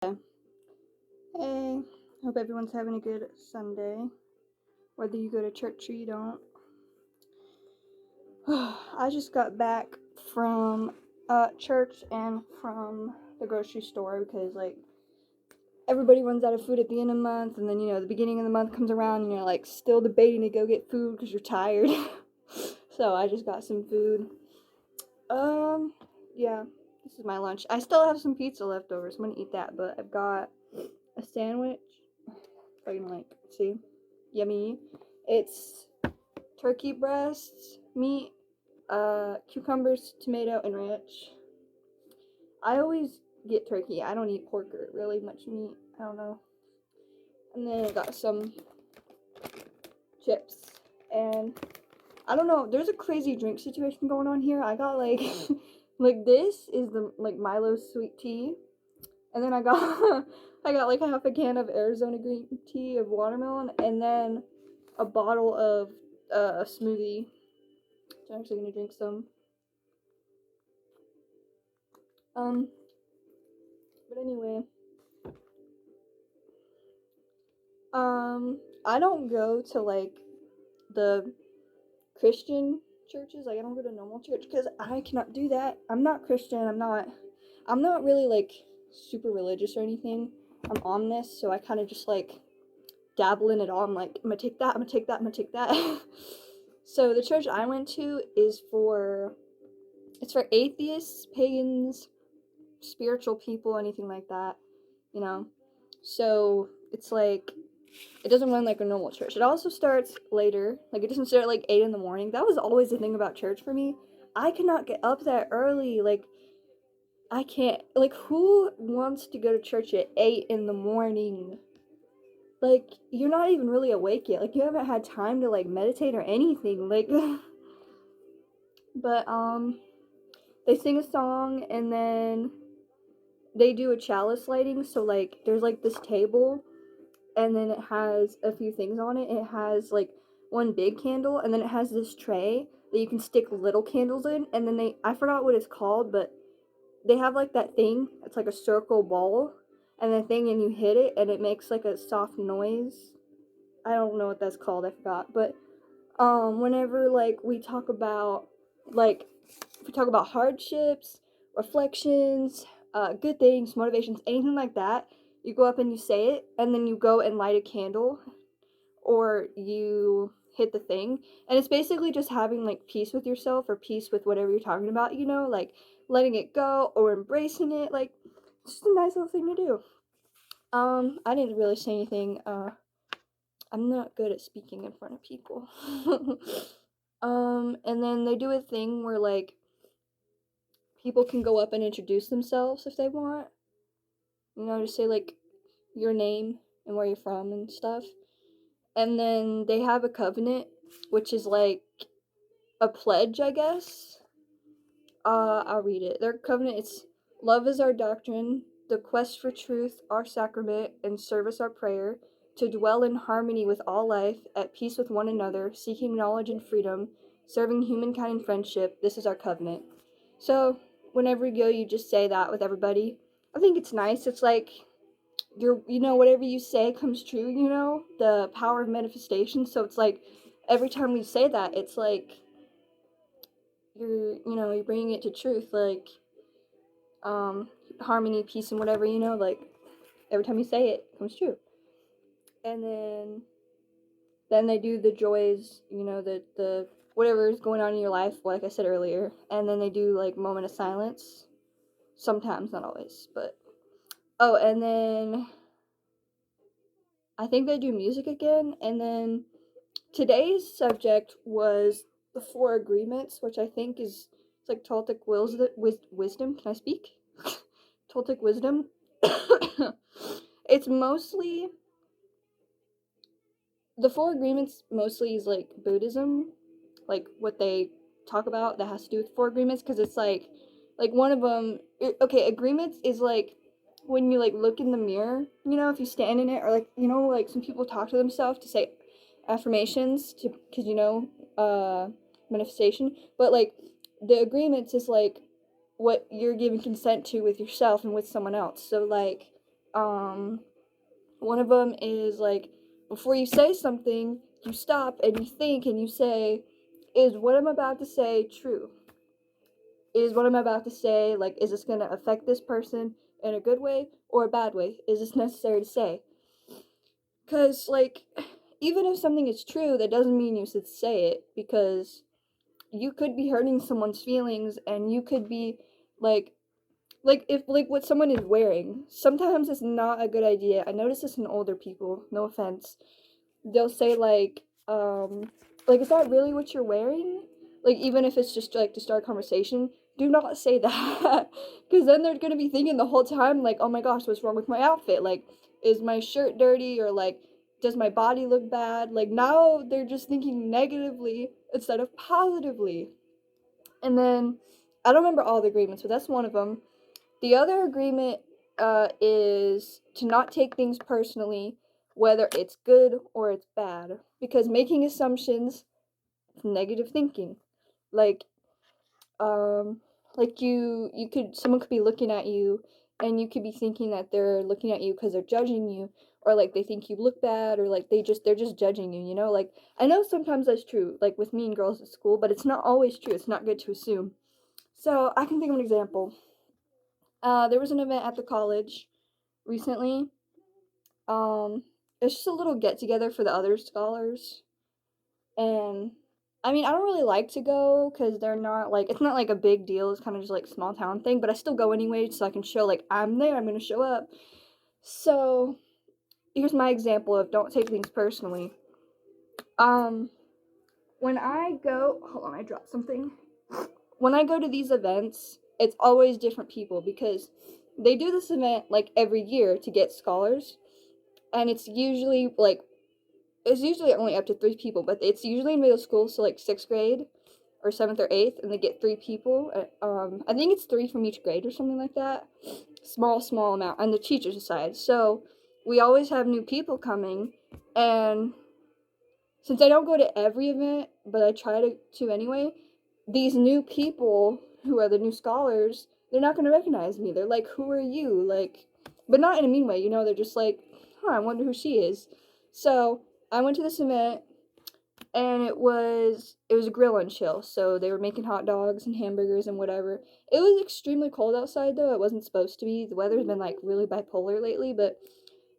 Hey, hope everyone's having a good Sunday, whether you go to church or you don't. I just got back from church and from the grocery store because, everybody runs out of food at the end of the month, and then, the beginning of the month comes around and you're, still debating to go get food because you're tired. So I just got some food. Yeah, this is my lunch. I still have some pizza leftovers. I'm gonna eat that, but I've got a sandwich. If I can, see. Yummy. It's turkey breasts, meat, cucumbers, tomato, and ranch. I always get turkey. I don't eat pork or really much meat. I don't know. And then I got some chips. And I don't know. There's a crazy drink situation going on here. I got this is the Milo sweet tea, and then I got I got half a can of Arizona green tea of watermelon, and then a bottle of a smoothie. So I'm actually gonna drink some. But anyway, I don't go to the Christian churches. I don't go to normal church because I cannot do that. I'm not Christian. I'm not really super religious or anything. I'm omnis, so I kind of just dabble in it all. I'm gonna take that. I'm gonna take that. I'm gonna take that. So the church I went to is it's for atheists, pagans, spiritual people, anything like that, you know. So it's it doesn't run like a normal church. It also starts later. It doesn't start at 8 in the morning. That was always the thing about church for me. I cannot get up that early. I can't. Who wants to go to church at 8 in the morning? You're not even really awake yet. You haven't had time to meditate or anything. But they sing a song and then they do a chalice lighting. So there's this table, and then it has a few things on it. It has one big candle, and then it has this tray that you can stick little candles in, and then I forgot what it's called, but they have that thing. It's a circle ball, and the thing, and you hit it, and it makes a soft noise. I don't know what that's called. I forgot. But whenever we talk about if we talk about hardships, reflections, good things, motivations, anything like that, you go up and you say it, and then you go and light a candle, or you hit the thing, and it's basically just having peace with yourself or peace with whatever you're talking about, letting it go or embracing it. It's just a nice little thing to do. I didn't really say anything. I'm not good at speaking in front of people. And then they do a thing where people can go up and introduce themselves if they want. Just say your name and where you're from and stuff. And then they have a covenant, which is a pledge, I guess. I'll read it. Their covenant is love is our doctrine, the quest for truth our sacrament, and service our prayer, to dwell in harmony with all life, at peace with one another, seeking knowledge and freedom, serving humankind in friendship. This is our covenant. So whenever you go, you just say that with everybody. I think it's nice. It's whatever you say comes true, the power of manifestation. So it's every time we say that, it's you're bringing it to truth, harmony, peace, and whatever, every time you say it comes true. And then they do the joys, the whatever is going on in your life, like I said earlier, and then they do moment of silence, sometimes, not always. But and then I think they do music again. And then today's subject was the Four Agreements, which I think it's Toltec wisdom. Can I speak? Toltec wisdom. It's mostly the Four Agreements. Mostly is Buddhism, what they talk about that has to do with Four Agreements, because it's one of them. Okay, agreements is when you look in the mirror, if you stand in it, or some people talk to themselves to say affirmations to, because manifestation. But the agreements is what you're giving consent to with yourself and with someone else. So Um, one of them is like, before you say something, you stop and you think and you say, is what I'm about to say true? Is what I'm about to say, like, is this gonna affect this person in a good way or a bad way? Is this necessary to say? Because, like, even if something is true, that doesn't mean you should say it, because you could be hurting someone's feelings, and you could be, like, if, like, what someone is wearing, sometimes it's not a good idea. I notice this in older people, no offense. They'll say, like, is that really what you're wearing? Like, even if it's just, like, to start a conversation, do not say that. Because then they're gonna be thinking the whole time, like, oh my gosh, what's wrong with my outfit? Like, is my shirt dirty? Or, like, does my body look bad? Like, now they're just thinking negatively instead of positively. And then, I don't remember all the agreements, but that's one of them. The other agreement is to not take things personally, whether it's good or it's bad, because making assumptions is negative thinking. Like, um, like you could someone could be looking at you, and you could be thinking that they're looking at you because they're judging you, or like they think you look bad, or like they're just judging you. You know, like I know sometimes that's true, like with mean girls at school, but it's not always true. It's not good to assume. So I can think of an example. There was an event at the college recently. Um, it's just a little get together for the other scholars, and I mean, I don't really like to go because they're not like it's not like a big deal. It's kind of just like small town thing, but I still go anyway so I can show like I'm there. I'm gonna show up. So here's my example of don't take things personally. Um, when I go, hold on, I dropped something. When I go to these events, it's always different people because they do this event like every year to get scholars, and it's usually only up to 3 people, but it's usually in middle school, so like 6th grade or 7th or 8th, and they get 3 people. I think it's 3 from each grade or something like that. Small amount on the teachers' side. So we always have new people coming, and since I don't go to every event, but I try to anyway, these new people who are the new scholars, they're not gonna recognize me. They're like, "Who are you?" Like, but not in a mean way, you know. They're just like, "Huh, I wonder who she is." So I went to this event, and it was a grill and chill. So they were making hot dogs and hamburgers and whatever. It was extremely cold outside though. It wasn't supposed to be. The weather's been like really bipolar lately, but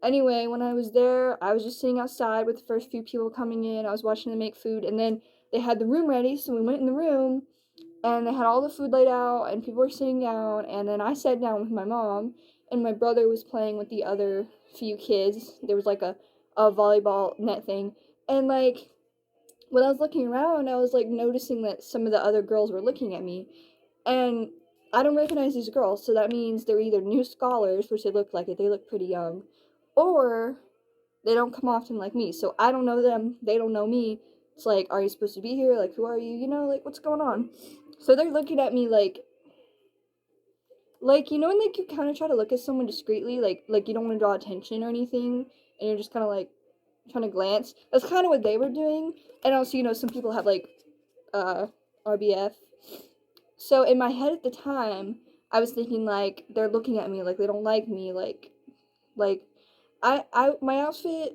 anyway, when I was there, I was just sitting outside with the first few people coming in. I was watching them make food, and then they had the room ready, so we went in the room, and they had all the food laid out, and people were sitting down, and then I sat down with my mom, and my brother was playing with the other few kids. There was like a volleyball net thing, and like when I was looking around, I was like noticing that some of the other girls were looking at me, and I don't recognize these girls, so that means they're either new scholars, which they look like it, they look pretty young, or they don't come often like me. So I don't know them, they don't know me. It's like, are you supposed to be here? Like, who are you? You know, like, what's going on? So they're looking at me like you know, when like you kind of try to look at someone discreetly, like you don't want to draw attention or anything, and you're just kind of like trying to glance. That's kind of what they were doing. And also, you know, some people have like uh RBF. So in my head at the time, I was thinking like they're looking at me like they don't like me, like I my outfit.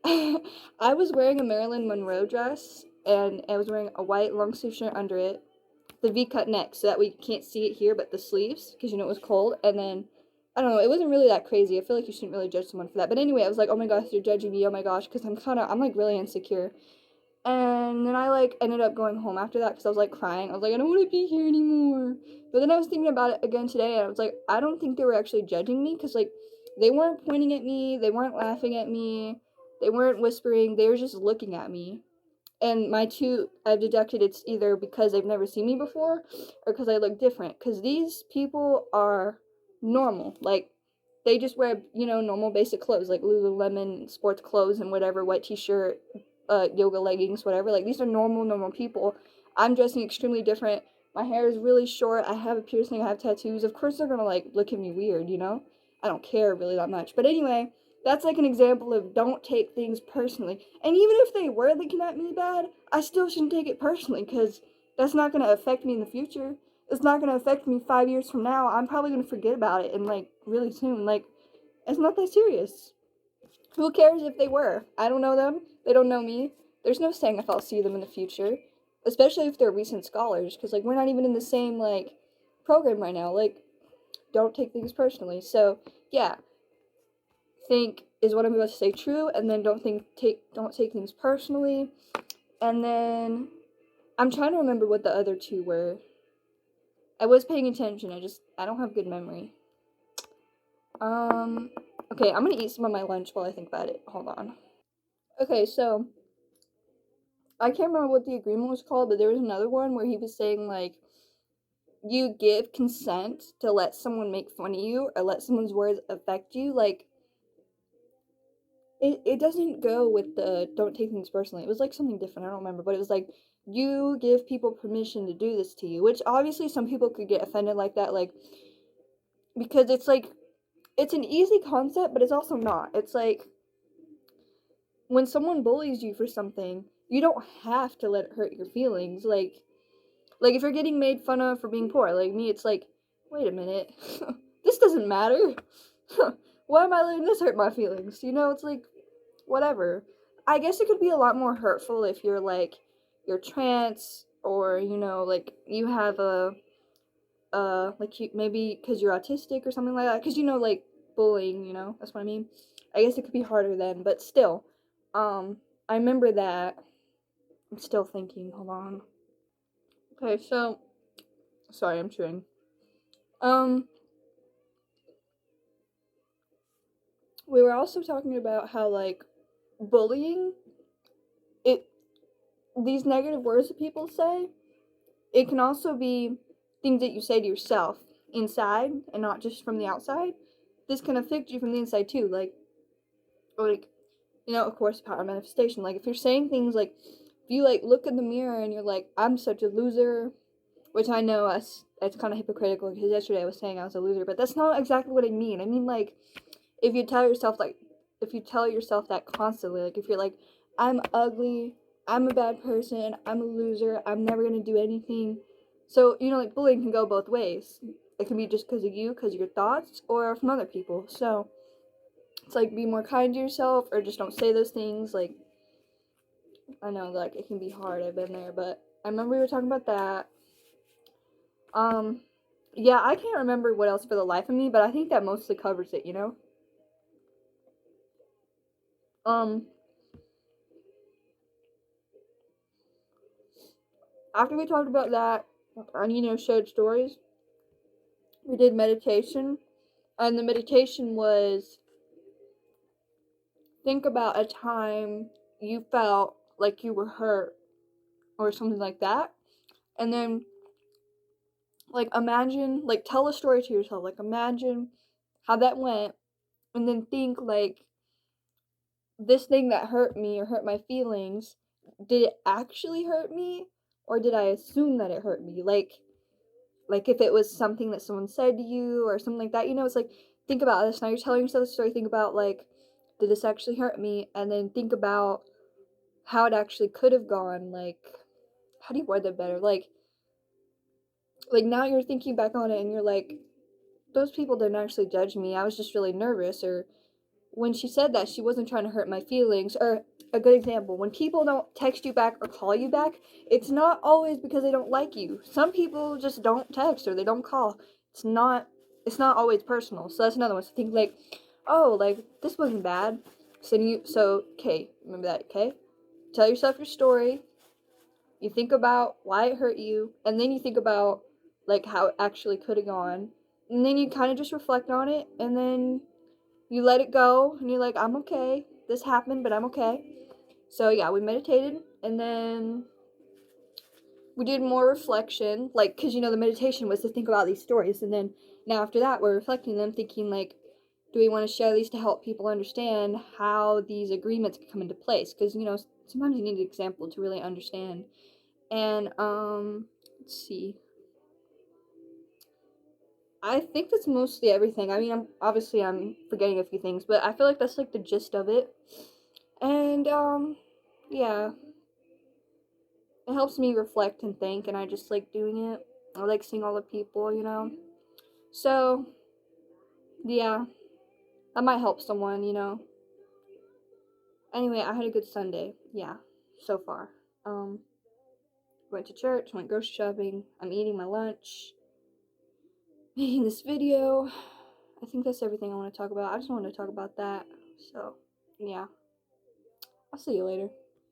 I was wearing a Marilyn Monroe dress, and I was wearing a white long sleeve shirt under it, the V-cut neck, so that we can't see it here, but the sleeves, because you know it was cold. And then I don't know, it wasn't really that crazy. I feel like you shouldn't really judge someone for that. But anyway, I was like, oh my gosh, you're judging me. Oh my gosh, because I'm like really insecure. And then I like ended up going home after that because I was like crying. I was like, I don't want to be here anymore. But then I was thinking about it again today, and I was like, I don't think they were actually judging me, because like they weren't pointing at me, they weren't laughing at me, they weren't whispering, they were just looking at me. And I've deducted it's either because they've never seen me before or because I look different. Because these people are normal. Like, they just wear, you know, normal basic clothes, like Lululemon sports clothes and whatever, white t-shirt, yoga leggings, whatever. Like, these are normal people. I'm dressing extremely different. My hair is really short. I have a piercing. I have tattoos. Of course they're gonna, like, look at me weird, you know? I don't care really that much. But anyway, that's like an example of don't take things personally. And even if they were looking at me bad, I still shouldn't take it personally, because that's not gonna affect me in the future. it's not going to affect me 5 years from now. I'm probably going to forget about it and like really soon. Like, it's not that serious. Who cares if they were? I don't know them. They don't know me. There's no saying if I'll see them in the future, especially if they're recent scholars, because like we're not even in the same like program right now. Like, don't take things personally. So yeah, think is what I'm about to say true, and then don't take things personally, and then I'm trying to remember what the other two were. I was paying attention. I don't have good memory. Okay, I'm gonna eat some of my lunch while I think about it. Hold on. Okay, so I can't remember what the agreement was called, but there was another one where he was saying like you give consent to let someone make fun of you or let someone's words affect you. Like it doesn't go with the don't take things personally. It was like something different. I don't remember, but it was like you give people permission to do this to you, which obviously some people could get offended like that, like because it's like it's an easy concept, but it's also not. It's like when someone bullies you for something, you don't have to let it hurt your feelings. Like if you're getting made fun of for being poor, like me, it's like, wait a minute, this doesn't matter. Why am I letting this hurt my feelings? You know, it's like whatever. I guess it could be a lot more hurtful if you're trans or like you have a like you maybe because you're autistic or something like that. Because like bullying, that's what I mean. I guess it could be harder then, but still, I remember that. I'm still thinking. Hold on. Okay, so sorry, I'm chewing. We were also talking about how like bullying, it these negative words that people say, it can also be things that you say to yourself inside and not just from the outside. This can affect you from the inside too. Like of course, power of manifestation. Like if you're saying things like, if you like look in the mirror and you're like, I'm such a loser, which I know it's kind of hypocritical because yesterday I was saying I was a loser, but that's not exactly what I mean. I mean like if you tell yourself that constantly, like if you're like, I'm ugly, I'm a bad person, I'm a loser, I'm never gonna do anything. So like bullying can go both ways. It can be just because of you, because of your thoughts, or from other people. So it's like be more kind to yourself, or just don't say those things. Like I know like it can be hard. I've been there, but I remember we were talking about that. Yeah, I can't remember what else for the life of me, but I think that mostly covers it. Um, After we talked about that, and shared stories, we did meditation, and the meditation was think about a time you felt like you were hurt or something like that, and then like imagine, like tell a story to yourself, like imagine how that went, and then think like this thing that hurt me or hurt my feelings, did it actually hurt me or did I assume that it hurt me? Like if it was something that someone said to you or something like that, it's like think about this. Now you're telling yourself the story, think about like, did this actually hurt me? And then think about how it actually could have gone. Like, how do you word that better? Like now you're thinking back on it and you're like, those people didn't actually judge me. I was just really nervous. Or when she said that, she wasn't trying to hurt my feelings. Or a good example, when people don't text you back or call you back, it's not always because they don't like you. Some people just don't text or they don't call. It's not always personal. So that's another one. So think like, oh, like this wasn't bad. Okay, remember that, okay? Tell yourself your story. You think about why it hurt you, and then you think about like how it actually could have gone. And then you kind of just reflect on it, and then you let it go and you're like, I'm okay, this happened, but I'm okay. So yeah, we meditated, and then we did more reflection, like because the meditation was to think about these stories, and then now after that we're reflecting them, thinking like, do we want to share these to help people understand how these agreements can come into place? Because sometimes you need an example to really understand. And let's see, I think that's mostly everything. I mean, I'm forgetting a few things, but I feel like that's like the gist of it. And yeah, it helps me reflect and think, and I just like doing it. I like seeing all the people, you know. So yeah, that might help someone, you know. Anyway, I had a good Sunday. Yeah, so far. Um, went to church, went grocery shopping. I'm eating my lunch, making this video. I think that's everything I want to talk about. I just want to talk about that. So, yeah. I'll see you later.